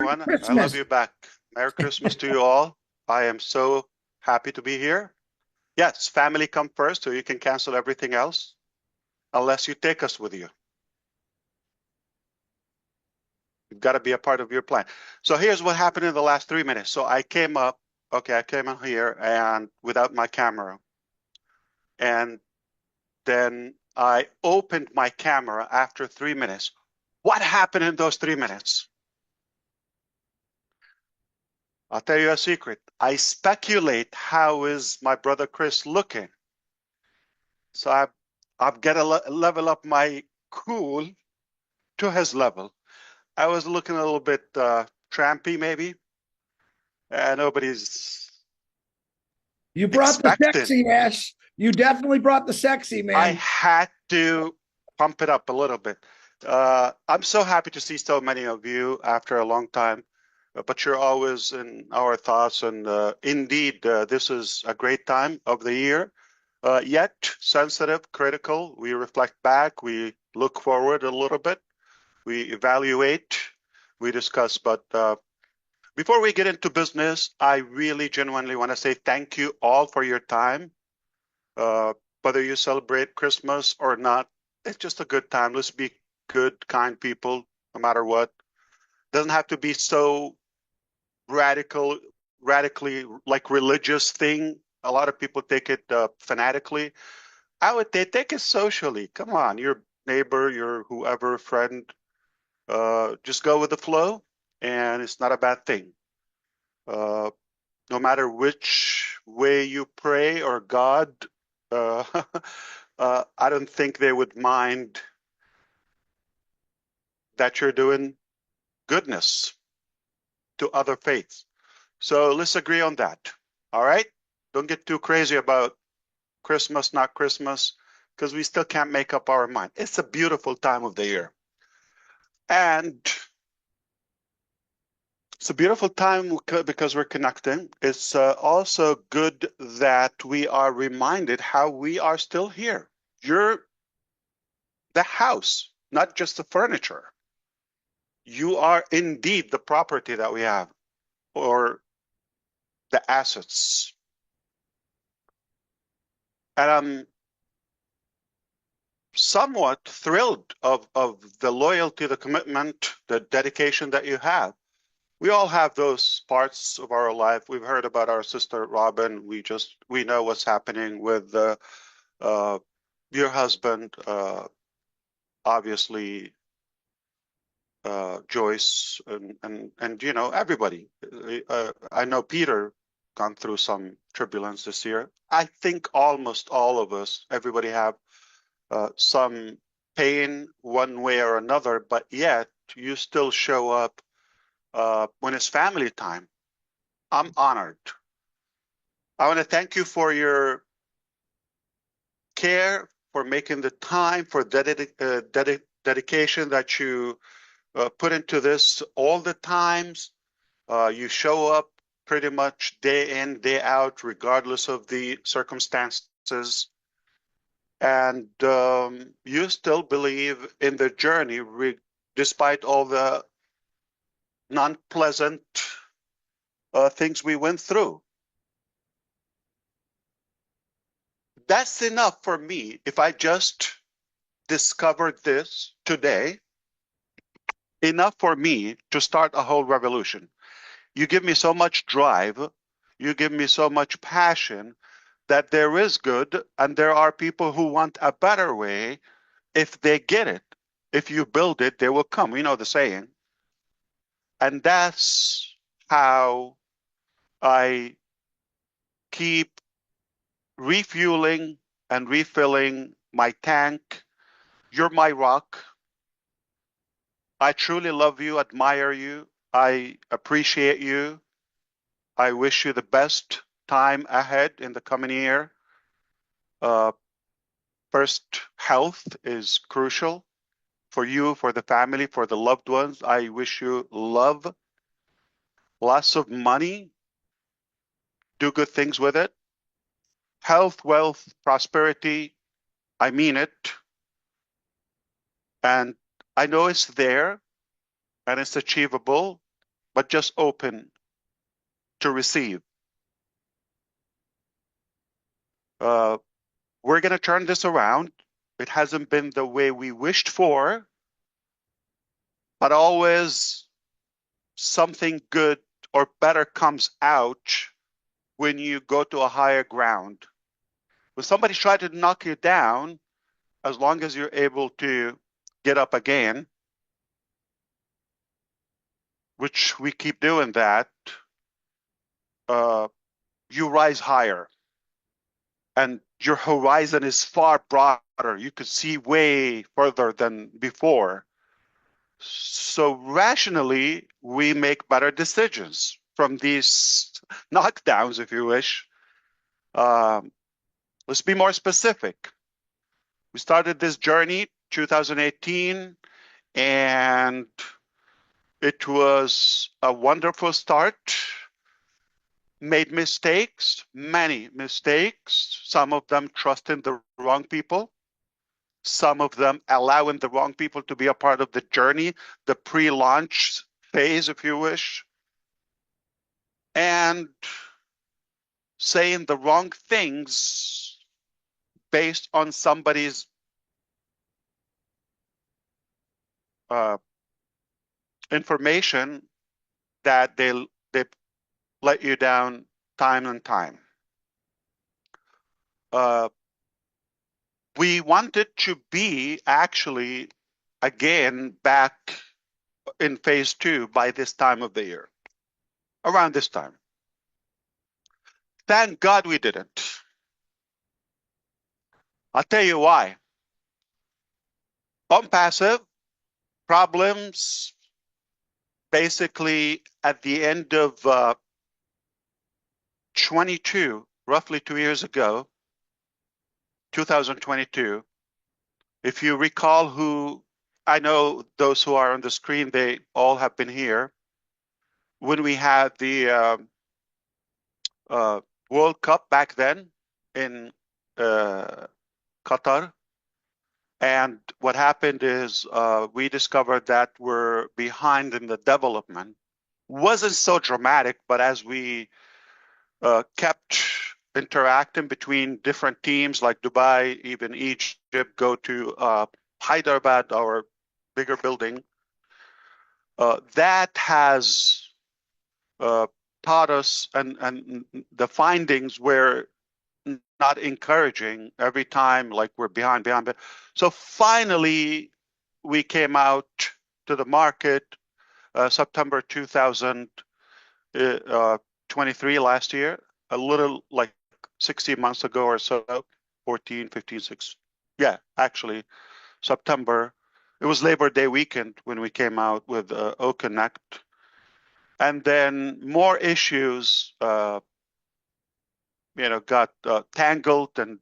everyone. I love Christmas. you back. Merry Christmas to you all. I am so happy to be here. Yes, family come first, so you can cancel everything else unless you take us with you. You've got to be a part of your plan. So here's what happened in the last 3 minutes. So I came up, okay, I came in here and without my camera. And then I opened my camera after 3 minutes. What happened in those 3 minutes? I'll tell you a secret. I speculate how is my brother Chris looking. So I've got to level up my cool to his level. I was looking a little bit trampy, maybe. Nobody's You brought the expecting. sexy, Ash. You definitely brought the sexy, I man. had to pump it up a little bit. I'm so happy to see so many of you after a long time, but you're always in our thoughts. And indeed, this is a great time of the year. Yet sensitive, critical. We reflect back, we look forward a little bit, we evaluate, we discuss. But before we get into business, I really genuinely want to say thank you all for your time. Uh, whether you celebrate Christmas or not, it's just a good time. Let's be good, kind people, no matter what. Doesn't have to be so radically like religious thing. A lot of people take it fanatically. I would take it socially. Come on, your neighbor, your whoever, friend, just go with the flow, and it's not a bad thing. Uh, no matter which way you pray or God, uh, I don't think they would mind that you're doing goodness to other faiths. So let's agree on that. All right? Don't get too crazy about Christmas, not Christmas, because we still can't make up our mind. It's a beautiful time of the year. And it's a beautiful time because we're connecting. It's also good that we are reminded how we are still here. You're the house, not just the furniture. You are indeed the property that we have or the assets. And I'm somewhat thrilled of the loyalty, the commitment, the dedication that you have. We all have those parts of our life. We've heard about our sister Robin. We know what's happening with uh, your husband, obviously Joyce, and you know everybody. I know Peter gone through some turbulence this year. I think almost all of us, everybody have some pain one way or another, but yet you still show up when it's family time. I'm honored. I want to thank you for your care, for making the time, for dedication that you put into this all the times. You show up pretty much day in, day out, regardless of the circumstances. And you still believe in the journey, despite all the non-pleasant things we went through. That's enough for me. If I just discovered this today, enough for me to start a whole revolution. You give me so much drive, you give me so much passion that there is good, and there are people who want a better way. If they get it, if you build it, they will come. You know the saying. And that's how I keep refueling and refilling my tank. You're my rock. I truly love you, admire you. I appreciate you. I wish you the best time ahead in the coming year. Uh, First, health is crucial for you, for the family, for the loved ones. I wish you love, lots of money, do good things with it. Health, wealth, prosperity, I mean it. And I know it's there and it's achievable. but just open to receive. We're going to turn this around. It hasn't been the way we wished for, but always something good or better comes out when you go to a higher ground. When somebody tries to knock you down, as long as you're able to get up again, which we keep doing that, you rise higher. And your horizon is far broader. You could see way further than before. So rationally, we make better decisions from these knockdowns, if you wish. Let's be more specific. We started this journey 2018, and it was a wonderful start. Made mistakes, many mistakes, some of them trusting the wrong people, some of them allowing the wrong people to be a part of the journey, the pre-launch phase, if you wish, and saying the wrong things based on somebody's information that they let you down time and time. We wanted to be actually again back in phase 2 by this time of the year, around this time. Thank God we didn't. I'll tell you why. On passive problems, basically at the end of 22, roughly 2 years ago, 2022, if you recall who, I know those who are on the screen, they all have been here. When we had the World Cup back then in Qatar, and what happened is we discovered that we're behind in the development. Wasn't so dramatic, but as we kept interacting between different teams like Dubai, even Egypt, go to Hyderabad, our bigger building, that has taught us, and the findings were not encouraging every time, like we're behind. So finally, we came out to the market September 2023 last year, a little like 60 months ago or so, 14, 15, 6. Yeah, actually, September. It was Labor Day weekend when we came out with OConnect. And then more issues, got tangled, and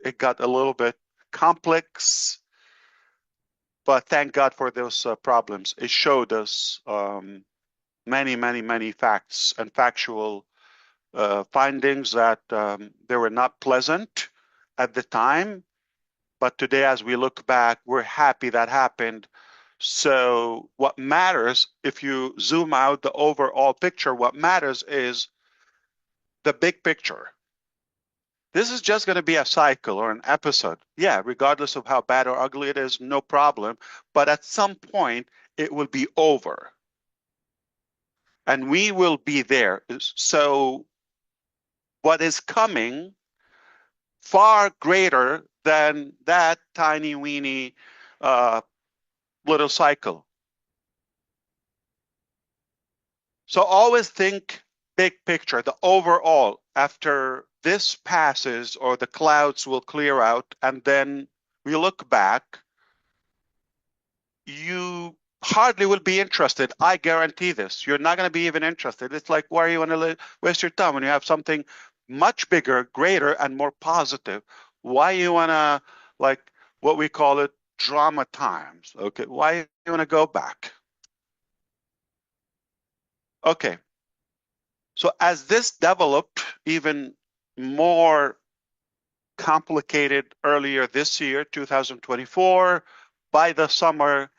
it got a little bit complex. But thank God for those problems. It showed us many, many, many facts and factual findings that they were not pleasant at the time. But today, as we look back, we're happy that happened. So what matters, if you zoom out the overall picture, what matters is the big picture. This is just going to be a cycle or an episode. Yeah, regardless of how bad or ugly it is, no problem. But at some point, it will be over. And we will be there. So what is coming far greater than that tiny weeny little cycle. So always think big picture, the overall. After this passes, or the clouds will clear out, and then we look back, you hardly will be interested. I guarantee this. You're not going to be even interested. It's like, why are you going to waste your time when you have something much bigger, greater, and more positive? Why you want to, like what we call it, drama times? Okay, why you want to go back? Okay. So as this developed even more complicated earlier this year, 2024, by the summer,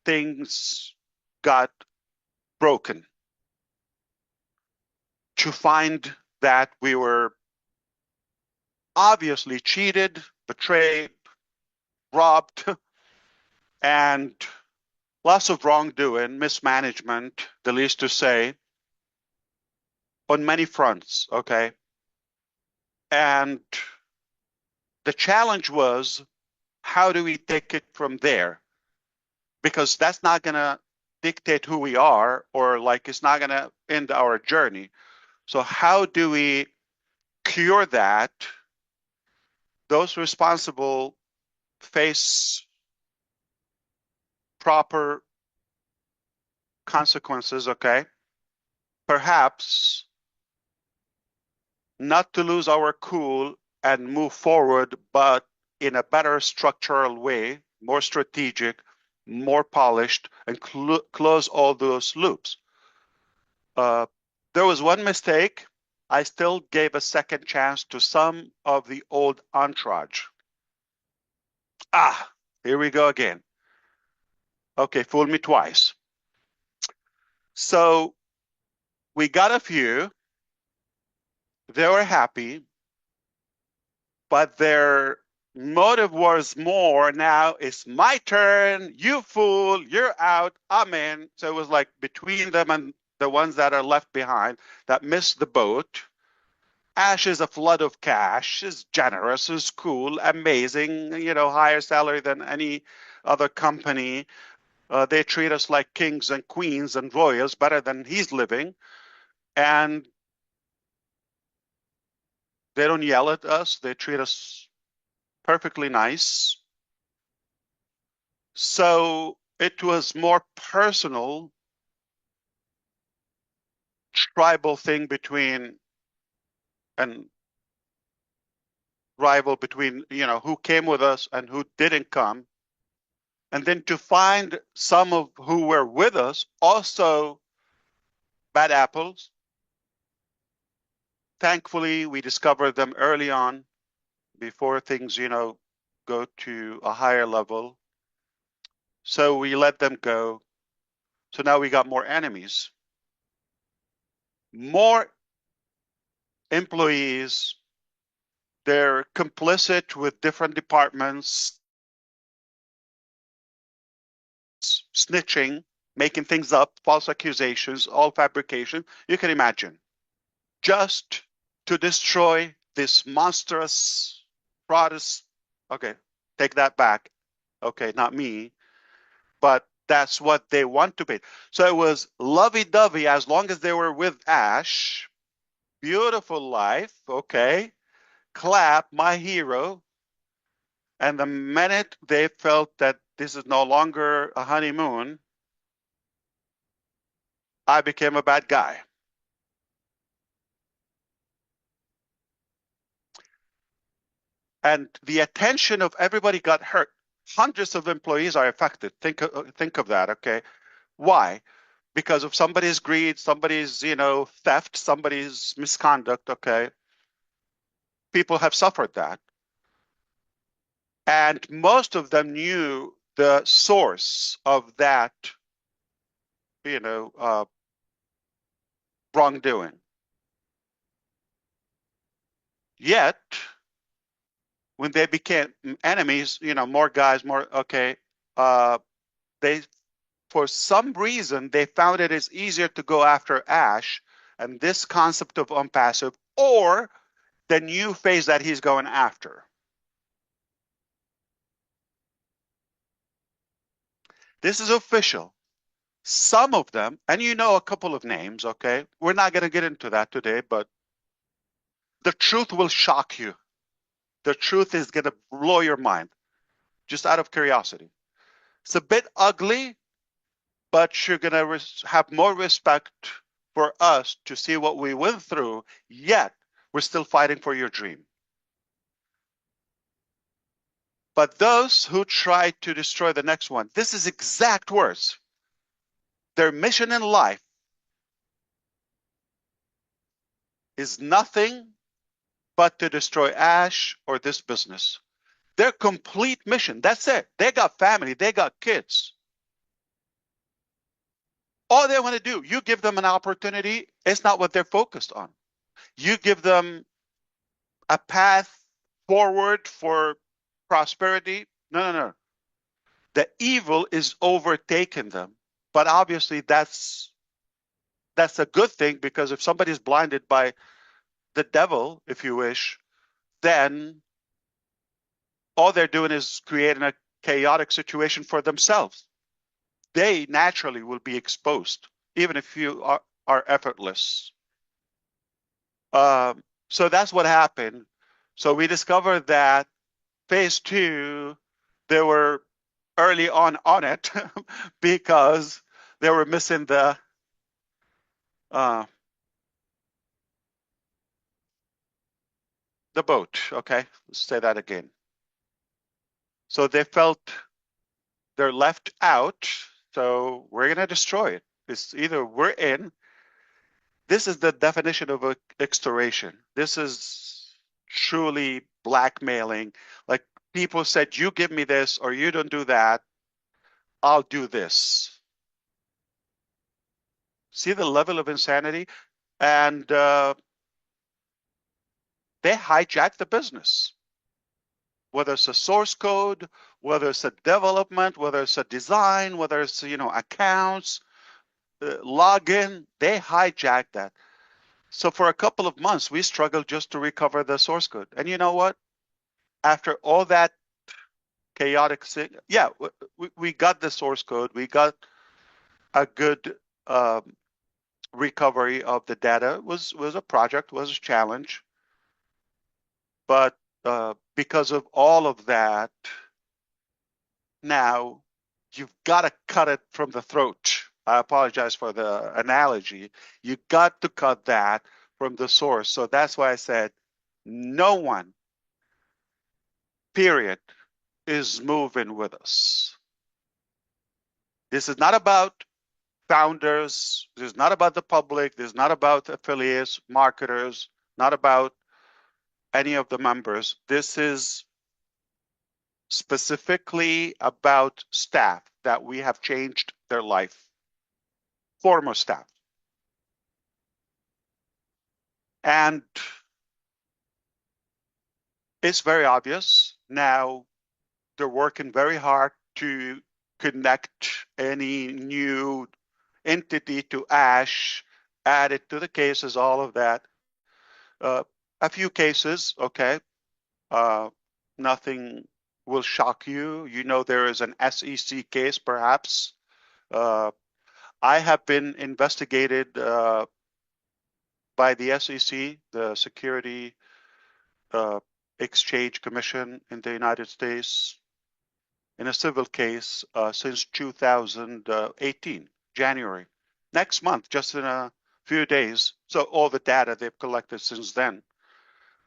things got broken, to find that we were obviously cheated, betrayed, robbed, and lots of wrongdoing, mismanagement, the least to say, on many fronts, okay? And the challenge was, how do we take it from there? Because that's not going to dictate who we are, or like it's not going to end our journey. So how do we cure that? Those responsible face proper consequences, okay? Perhaps not to lose our cool and move forward, but in a better structural way, more strategic, more polished, and close all those loops. There was one mistake. I still gave a second chance to some of the old entourage. Here we go again. Okay, fool me twice. So we got a few. They were happy, but their motive was more, now it's my turn, you fool, you're out, I'm in. So it was like between them and the ones that are left behind that missed the boat. Ash is a flood of cash, is generous, is cool, amazing, higher salary than any other company. They treat us like kings and queens and royals, better than he's living. And they don't yell at us. They treat us perfectly nice. So it was more personal, tribal thing between, and rival between, who came with us and who didn't come. And then to find some of who were with us also bad apples. Thankfully, we discovered them early on before things, go to a higher level. So we let them go. So now we got more enemies, more employees. They're complicit with different departments, snitching, making things up, false accusations, all fabrication. You can imagine. Just to destroy this monstrous Protestant. Okay, take that back. Okay, not me. But that's what they want to be. So it was lovey-dovey as long as they were with Ash. Beautiful life. Okay. Clap, my hero. And the minute they felt that this is no longer a honeymoon, I became a bad guy. And the attention of everybody got hurt. Hundreds of employees are affected. Think of that, okay? Why? Because of somebody's greed, somebody's, theft, somebody's misconduct, okay? People have suffered that. And most of them knew the source of that, wrongdoing. Yet, when they became enemies, more guys, they, for some reason, they found it is easier to go after Ash and this concept of unpassive, or the new phase that he's going after. This is official. Some of them, and a couple of names, okay? We're not going to get into that today, but the truth will shock you. The truth is going to blow your mind, just out of curiosity. It's a bit ugly, but you're going to have more respect for us to see what we went through, yet we're still fighting for your dream. But those who try to destroy the next one, this is exact words. Their mission in life is nothing but to destroy Ash or this business. Their complete mission, that's it. They got family, they got kids. All they want to do, you give them an opportunity, it's not what they're focused on. You give them a path forward for prosperity. No, no, no. The evil is overtaking them. But obviously that's a good thing, because if somebody's blinded by the devil, if you wish, then all they're doing is creating a chaotic situation for themselves. They naturally will be exposed, even if you are effortless. So that's what happened. So we discovered that phase two, they were early on it because they were missing uh, the boat. Okay, let's say that again. So they felt they're left out. So we're gonna destroy it. It's either we're in. This is the definition of extortion. This is truly blackmailing. Like, people said, you give me this or you don't do that, I'll do this. See the level of insanity? And they hijacked the business. Whether it's a source code, whether it's a development, whether it's a design, whether it's, accounts, login, they hijacked that. So for a couple of months, we struggled just to recover the source code. And you know what? After all that chaotic thing, yeah, we got the source code. We got a good recovery of the data. Was a project, was a challenge, but because of all of that, now you've got to cut it from the throat. I apologize for the analogy. You got to cut that from the source. So that's why I said no one, period, is moving with us. This is not about founders. This is not about the public. This is not about affiliates, marketers, not about any of the members. This is specifically about staff that we have changed their life, former staff. And it's very obvious now they're working very hard to connect any new entity to Ash, add it to the cases, all of that. Uh, a few cases, okay. Uh, Nothing will shock you. You know, there is an SEC case, perhaps. Uh, I have been investigated by the SEC, the Security Exchange Commission in the United States, in a civil case since 2018, January. Next month, just in a few days. So all the data they've collected since then.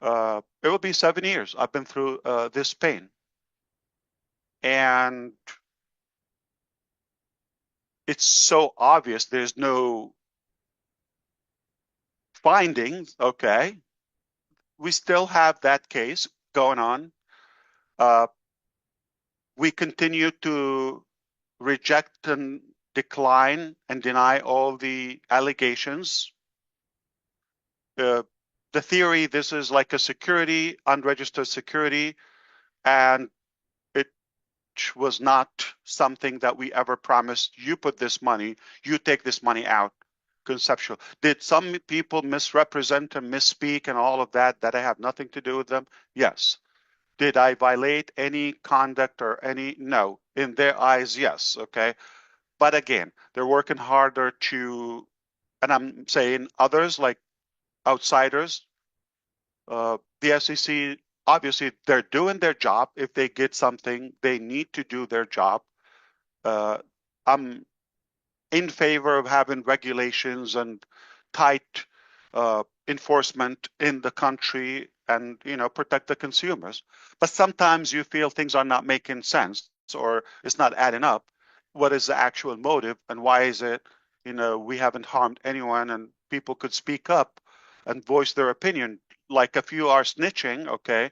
It will be 7 years. I've been through this pain. And it's so obvious there's no findings, okay? We still have that case going on. We continue to reject and decline and deny all the allegations. The theory, this is like a security, unregistered security, and it was not something that we ever promised. You put this money, you take this money out. Conceptual. Did some people misrepresent and misspeak and all of that I have nothing to do with them? Yes. Did I violate any conduct or any? No. In their eyes, yes. Okay. But again, they're working harder to, and I'm saying others like outsiders, the SEC, obviously they're doing their job. If they get something, they need to do their job. I'm in favor of having regulations and tight enforcement in the country and protect the consumers. But sometimes you feel things are not making sense or it's not adding up. What is the actual motive and why is it we haven't harmed anyone and people could speak up and voice their opinion? Like if you are snitching, okay,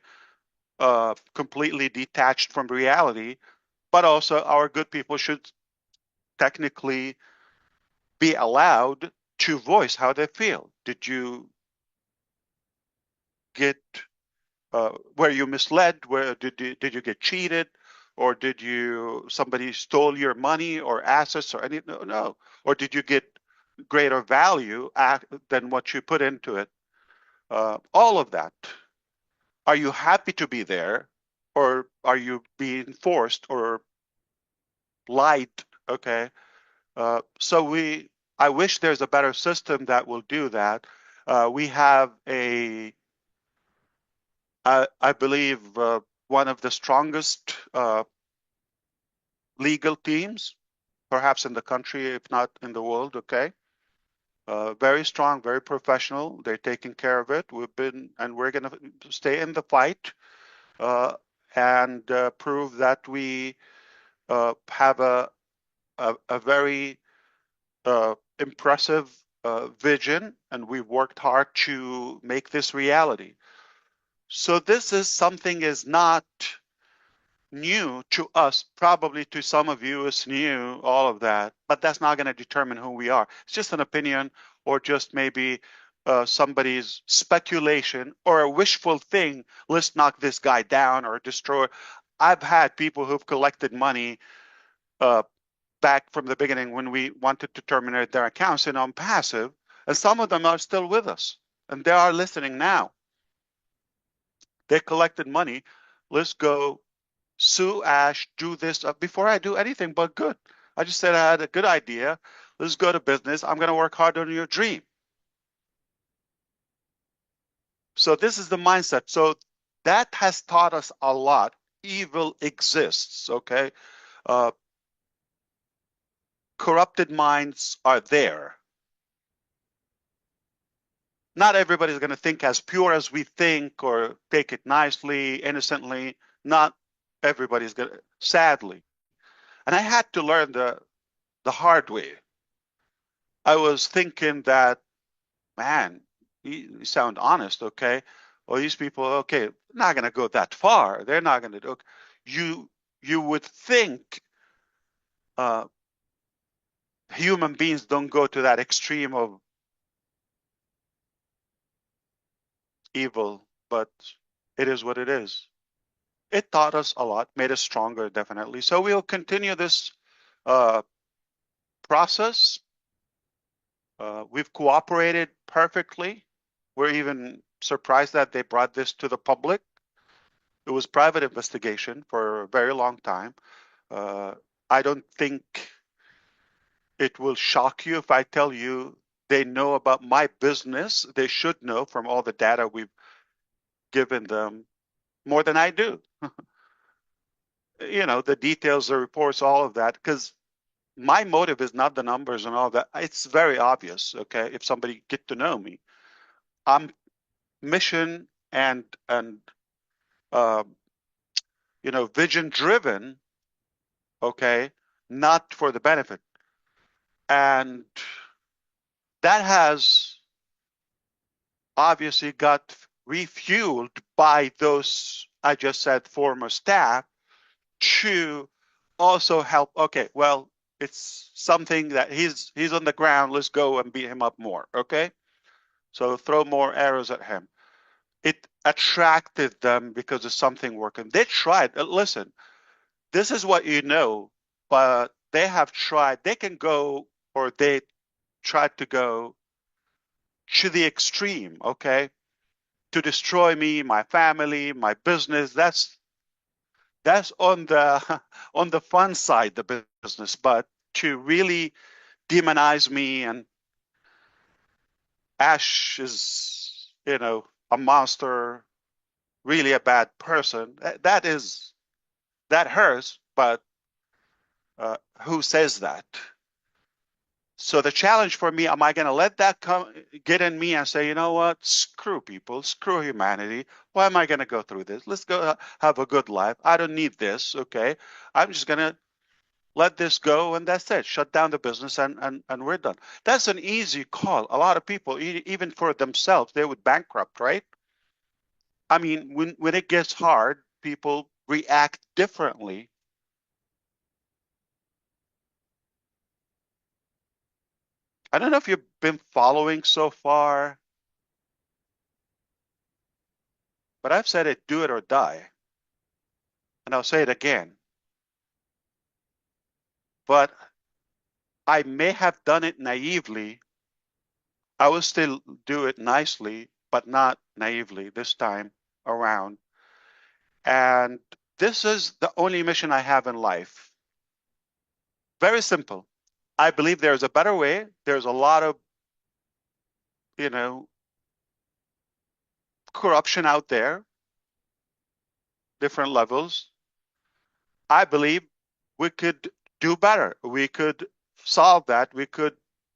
completely detached from reality, but also our good people should technically be allowed to voice how they feel. Did you get were you misled? Where did you get cheated, or did you somebody stole your money or assets or any? No, no. Or did you get greater value than what you put into it? All of that. Are you happy to be there, or are you being forced or lied? Okay. So I wish there's a better system that will do that. We have I believe, one of the strongest legal teams, perhaps in the country, if not in the world. Okay, very strong, very professional. They're taking care of it. We're going to stay in the fight uh, and prove that we have a very impressive vision, and we worked hard to make this reality. So this is something is not new to us. Probably to some of you it's new, all of that, but that's not going to determine who we are. It's just an opinion, or just maybe somebody's speculation or a wishful thing. Let's knock this guy down or destroy. I've had people who've collected money uh, back from the beginning when we wanted to terminate their accounts and on passive, and some of them are still with us, and they are listening now. They collected money. Let's go sue Ash, do this before I do anything but good. I just said I had a good idea. Let's go to business. I'm going to work hard on your dream. So this is the mindset. So that has taught us a lot. Evil exists, okay? Corrupted minds are there. Not everybody's going to think as pure as we think or take it nicely, innocently. Not everybody's going to, sadly. And I had to learn the hard way. I was thinking that, man, you sound honest, okay? Well, these people, okay, not going to go that far. They're not going to do. You would think uh, human beings don't go to that extreme of evil, but it is what it is. It taught us a lot, made us stronger, definitely. So we'll continue this uh, process. We've cooperated perfectly. We're even surprised that they brought this to the public. It was private investigation for a very long time. I don't think it will shock you if I tell you they know about my business. They should know from all the data we've given them more than I do. You know, the details, the reports, all of that, because my motive is not the numbers and all that. It's very obvious, okay, if somebody get to know me. I'm mission and uh, vision driven, okay, not for the benefit. And that has obviously got refueled by those, I just said, former staff to also help. Okay, well, it's something that he's on the ground. Let's go and beat him up more. Okay, so throw more arrows at him. It attracted them because of something working. They tried. Listen, this is what you know, but they have tried. They can go, or they tried to go to the extreme. Okay, to destroy me, my family, my business. That's on the on the fun side, the business. But to really demonize me and Ash is, a monster, really a bad person. That hurts. But who says that? So the challenge for me, am I going to let that get in me and say, you know what, screw people, screw humanity. Why am I going to go through this? Let's go have a good life. I don't need this. Okay. I'm just going to let this go and that's it. Shut down the business and we're done. That's an easy call. A lot of people, even for themselves, they would bankrupt, right? I mean, when it gets hard, people react differently. I don't know if you've been following so far, but I've said it, do it or die. And I'll say it again. But I may have done it naively. I will still do it nicely, but not naively this time around. And this is the only mission I have in life. Very simple. I believe there's a better way. There's a lot of, you know, corruption out there, different levels. I believe we could do better. We could solve that.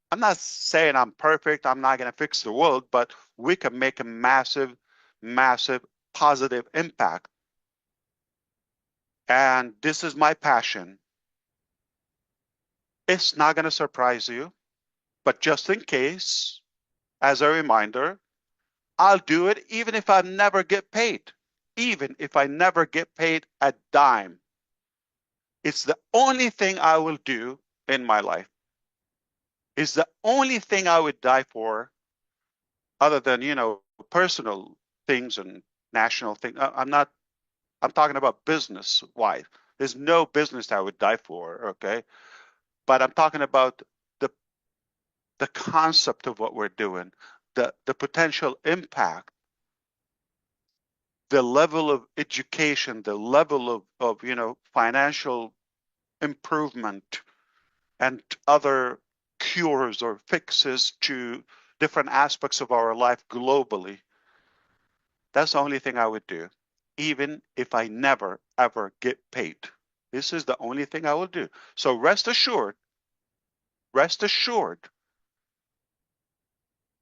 I'm not saying I'm perfect. I'm not going to fix the world, but we can make a massive, massive positive impact. And this is my passion. It's not going to surprise you, but just in case, as a reminder, I'll do it even if I never get paid, even if I never get paid a dime. It's the only thing I will do in my life. It's the only thing I would die for, other than, personal things and national things. I'm talking about business wise. There's no business I would die for, okay? But I'm talking about the the concept of what we're doing, the potential impact, the level of education, the level of financial improvement and other cures or fixes to different aspects of our life globally. That's the only thing I would do, even if I never, ever get paid. This is the only thing I will do. So rest assured,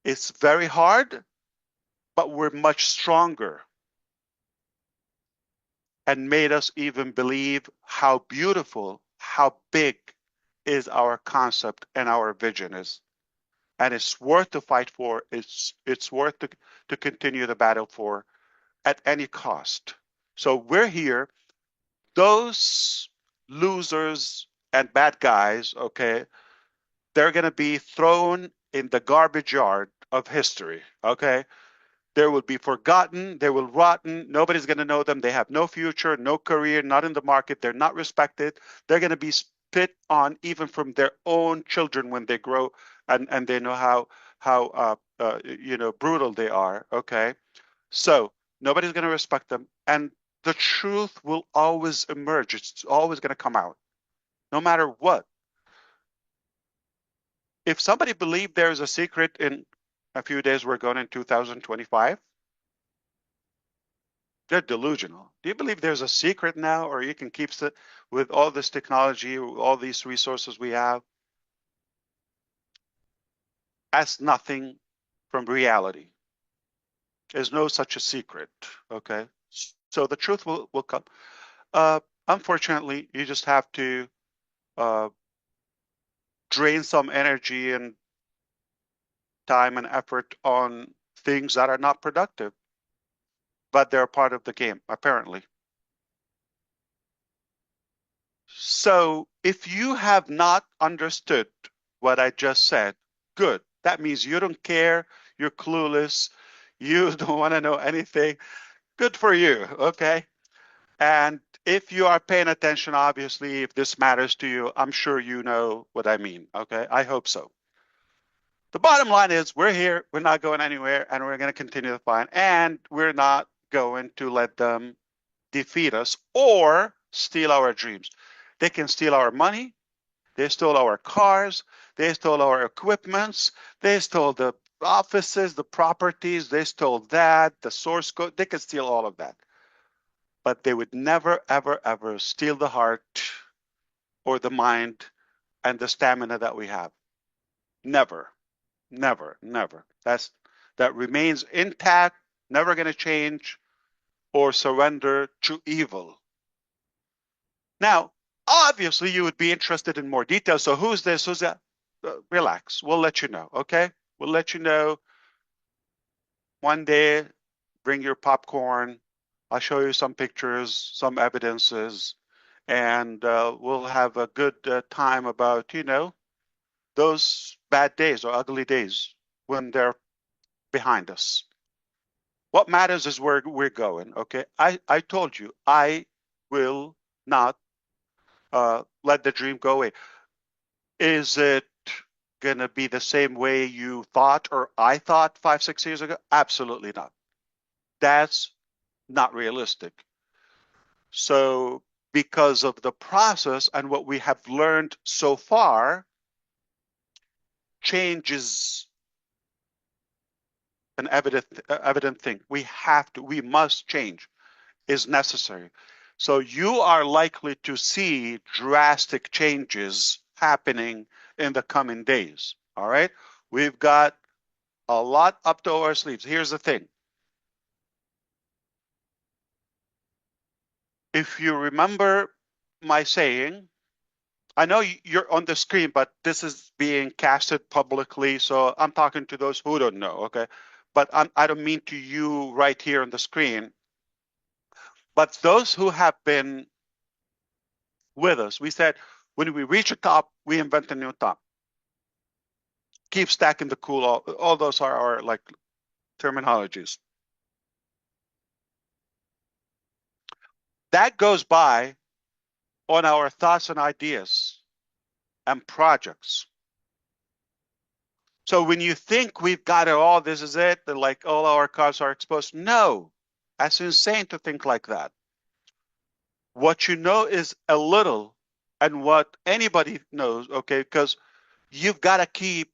it's very hard, but we're much stronger, and made us even believe how beautiful, how big is our concept and our vision is. And it's worth to fight for. It's worth to continue the battle for at any cost. So we're here. Those losers and bad guys, okay, they're going to be thrown in the garbage yard of history, okay? They will be forgotten. They will rotten. Nobody's going to know them. They have no future, no career, not in the market. They're not respected. They're going to be spit on even from their own children when they grow, and they know how brutal they are. Okay, so nobody's going to respect them, and the truth will always emerge. It's always going to come out, no matter what. If somebody believed there's a secret in a few days, we're going in 2025. They're delusional. Do you believe there's a secret now, or you can keep it with all this technology, all these resources we have? That's nothing from reality. There's no such a secret. Okay, so the truth will come. Unfortunately, you just have to uh, drain some energy and time and effort on things that are not productive, but they're part of the game, apparently. So if you have not understood what I just said, good. That means you don't care, you're clueless, you don't want to know anything. Good for you, okay? And if you are paying attention, obviously, if this matters to you, I'm sure you know what I mean, okay? I hope so. The bottom line is we're here, we're not going anywhere, and we're going to continue to fight, and we're not going to let them defeat us or steal our dreams. They can steal our money. They stole our cars. They stole our equipments. They stole the offices, the properties. They stole that, the source code. They could steal all of that. But they would never, ever, ever steal the heart or the mind and the stamina that we have. Never, never, never. That remains intact, never going to change or surrender to evil. Now, obviously, you would be interested in more details. So who's this? Who's that? Relax. We'll let you know, okay? We'll let you know one day. Bring your popcorn. I'll show you some pictures, some evidences, and we'll have a good time about, those bad days or ugly days when they're behind us. What matters is where we're going. Okay. I told you, I will not let the dream go away. Is it going to be the same way you thought or I thought 5, 6 years ago? Absolutely not. That's not realistic. So, because of the process and what we have learned so far, change is an evident thing. We must change, is necessary. So you are likely to see drastic changes happening in the coming days. All right. We've got a lot up to our sleeves. Here's the thing. If you remember my saying, I know you're on the screen, but this is being casted publicly, so I'm talking to those who don't know, okay? But I don't mean to you right here on the screen, but those who have been with us, we said when we reach a top, we invent a new top. Keep stacking the cool. All those are our like terminologies. That goes by on our thoughts and ideas and projects. So when you think we've got it all, this is it, that like all our cards are exposed. No, that's insane to think like that. What you know is a little, and what anybody knows, okay, because you've got to keep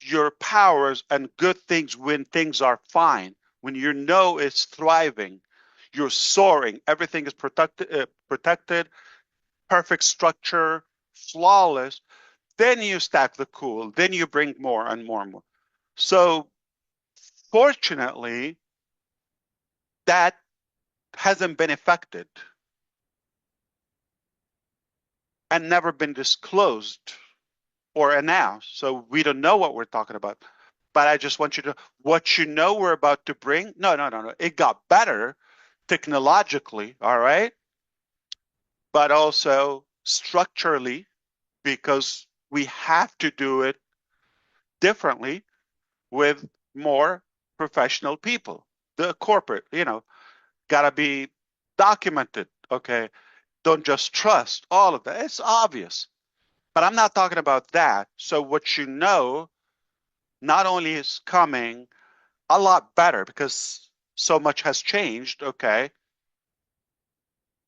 your powers and good things when things are fine. When you know it's thriving, you're soaring, everything is protected, perfect structure, flawless. Then you stack the cool. Then you bring more and more and more. So fortunately, that hasn't been affected and never been disclosed or announced. So we don't know what we're talking about. But I just want you to, what you know we're about to bring, no. It got better technologically, all right? But also structurally, because we have to do it differently with more professional people. The corporate, gotta be documented, okay? Don't just trust all of that. It's obvious. But I'm not talking about that. So what you know not only is coming a lot better because so much has changed, okay?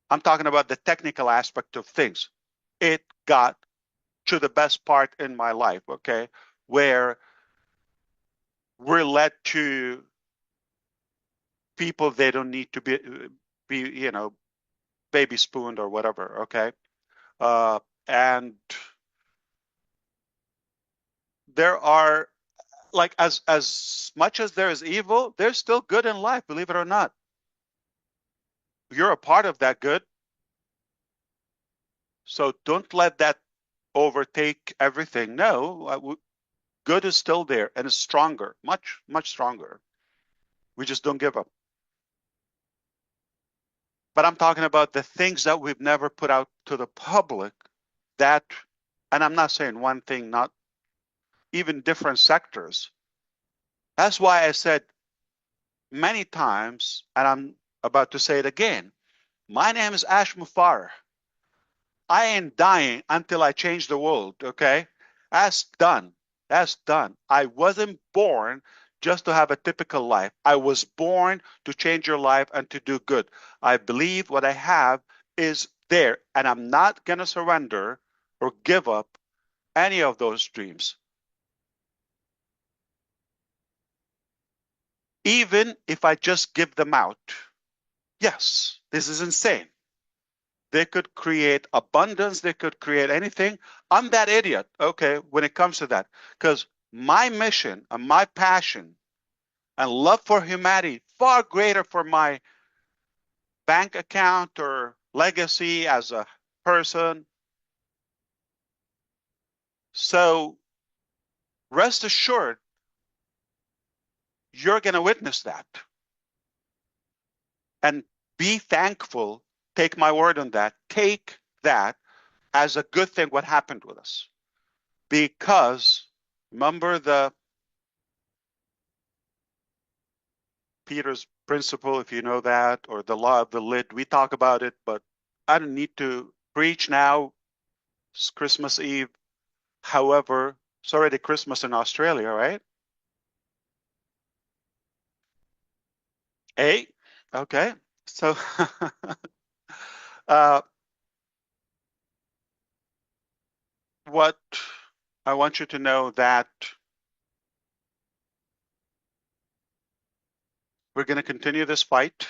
I'm talking about the technical aspect of things. It got to the best part in my life, okay? Where we're led to people they don't need to be baby spooned or whatever, okay? And there are like as much as there is evil, there's still good in life, believe it or not. You're a part of that good. So don't let that overtake everything. No, good is still there and is stronger, much, much stronger. We just don't give up. But I'm talking about the things that we've never put out to the public that, and I'm not saying one thing, not even different sectors. That's why I said many times, and I'm about to say it again, my name is Ash Mufareh. I ain't dying until I change the world, okay? That's done. That's done. I wasn't born just to have a typical life. I was born to change your life and to do good. I believe what I have is there, and I'm not going to surrender or give up any of those dreams. Even if I just give them out. Yes, this is insane. They could create abundance. They could create anything. I'm that idiot, okay, when it comes to that. Because my mission and my passion and love for humanity, far greater for my bank account or legacy as a person. So rest assured, you're going to witness that. And be thankful. Take my word on that. Take that as a good thing what happened with us. Because remember the Peter's principle, if you know that, or the law of the lid. We talk about it, but I don't need to preach now. It's Christmas Eve. However, it's already Christmas in Australia, right? Hey, okay. So uh, what I want you to know that we're going to continue this fight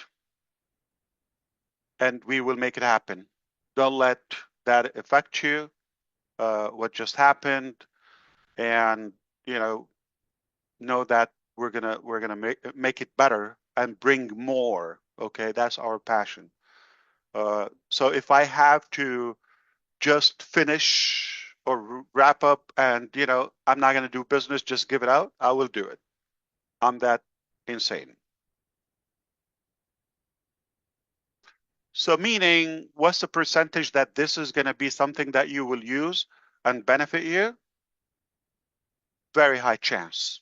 and we will make it happen. Don't let that affect you, what just happened, and know that we're gonna make it better and bring more. Okay, that's our passion. So if I have to just finish or wrap up and I'm not gonna do business, just give it out, I will do it. I'm that insane. So meaning, what's the percentage that this is gonna be something that you will use and benefit you? Very high chance.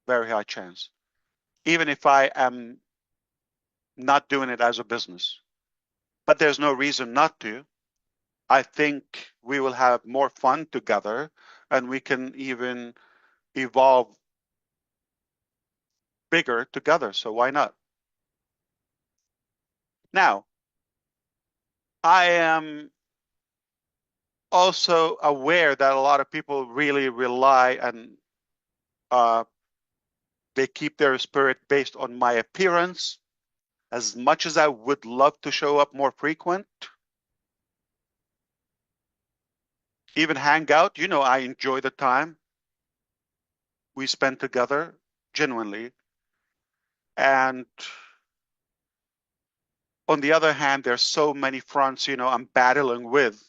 Very high chance. Even if I am not doing it as a business. But there's no reason not to. I think we will have more fun together and we can even evolve bigger together. So why not? Now, I am also aware that a lot of people really rely and they keep their spirit based on my appearance. As much as I would love to show up more frequent, even hang out, I enjoy the time we spend together genuinely. And on the other hand, there's so many fronts, I'm battling with,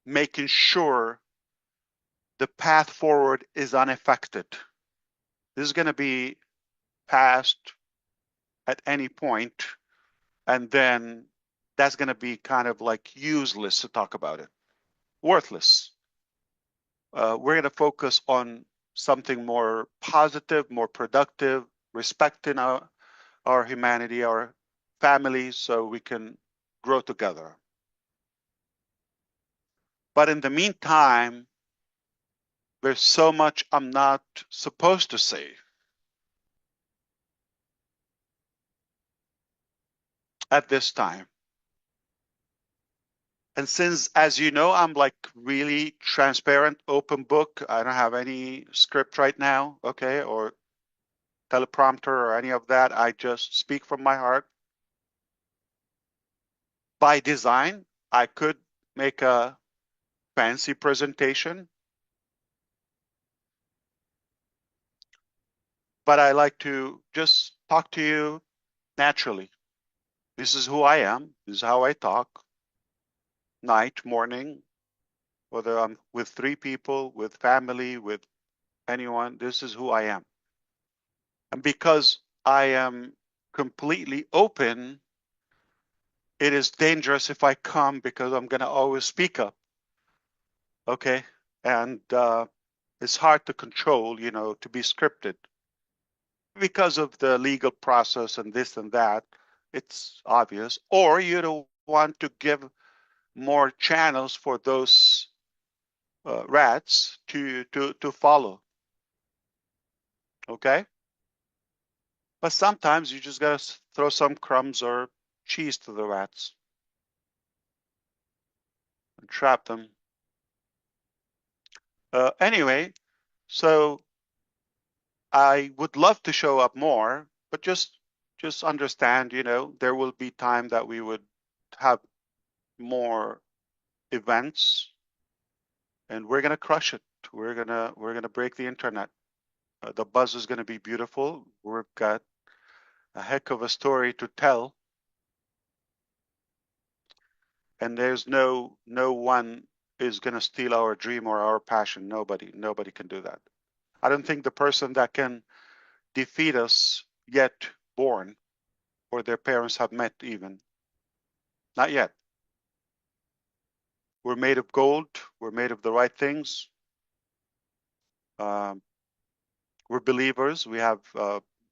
making sure the path forward is unaffected. This is going to be passed at any point, and then that's going to be kind of like useless to talk about it, worthless. We're going to focus on something more positive, more productive, respecting our humanity, our families, so we can grow together. But in the meantime, there's so much I'm not supposed to say at this time. And since, as you know, I'm like really transparent, open book, I don't have any script right now, okay, or teleprompter or any of that. I just speak from my heart. By design, I could make a fancy presentation, but I like to just talk to you naturally. This is who I am. This is how I talk, night, morning, whether I'm with 3 people, with family, with anyone. This is who I am. And because I am completely open, it is dangerous if I come because I'm going to always speak up. Okay. And it's hard to control, to be scripted because of the legal process and this and that. It's obvious. Or you don't want to give more channels for those rats to follow. Okay. But sometimes you just gotta throw some crumbs or cheese to the rats and trap them. Anyway, so I would love to show up more, but just understand, there will be time that we would have more events, and we're gonna crush it. We're gonna break the internet. The buzz is gonna be beautiful. We've got a heck of a story to tell, and there's no one is gonna steal our dream or our passion. Nobody can do that. I don't think the person that can defeat us yet born or their parents have met even. Not yet. We're made of gold. We're made of the right things. We're believers. We have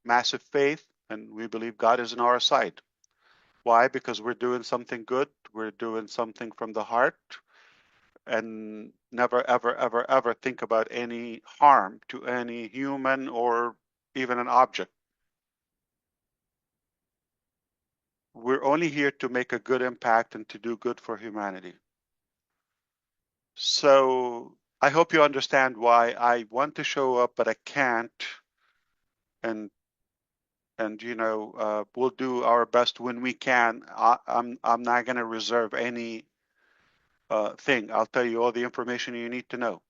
massive faith, and we believe God is on our side. Why? Because we're doing something good. We're doing something from the heart, and never, ever, ever, ever think about any harm to any human or even an object. We're only here to make a good impact and to do good for humanity. So I hope you understand why I want to show up, but I can't. And we'll do our best when we can. I'm not going to reserve any thing. I'll tell you all the information you need to know.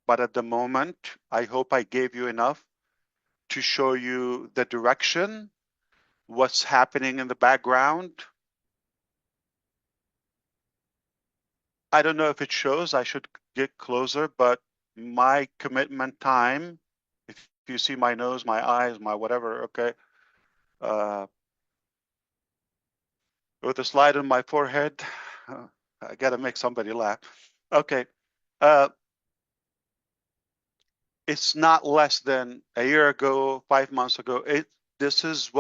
But at the moment, I hope I gave you enough to show you the direction, what's happening in the background. I don't know if it shows. I should get closer, but my commitment time, if you see my nose, my eyes, my whatever, okay, with a slide on my forehead, I gotta make somebody laugh. Okay, it's not less than a year ago, 5 months ago. This is what